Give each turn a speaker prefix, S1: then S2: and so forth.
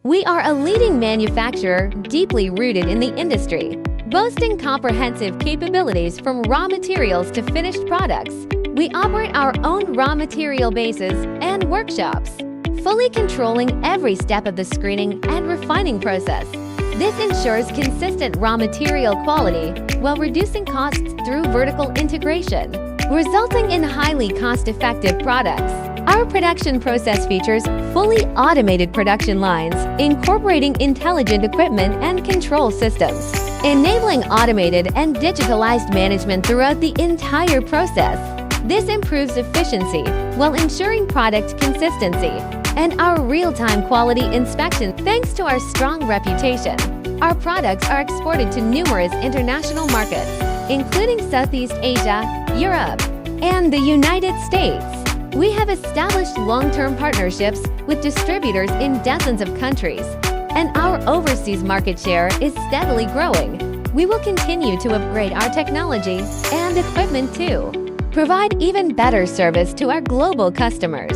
S1: We are a leading manufacturer deeply rooted in the industry, boasting comprehensive capabilities from raw materials to finished products. We operate our own raw material bases and workshops, fully controlling every step of the screening and refining process. This ensures consistent raw material quality while reducing costs through vertical integration, resulting in highly cost-effective products. Our production process features fully automated production lines, incorporating intelligent equipment and control systems, enabling automated and digitalized management throughout the entire process. This improves efficiency while ensuring product consistency and our real-time quality inspection. Thanks to our strong reputation, our products are exported to numerous international markets, including Southeast Asia, Europe, and the United States. We have established long-term partnerships with distributors in dozens of countries, and our overseas market share is steadily growing. We will continue to upgrade our technology and equipment to provide even better service to our global customers.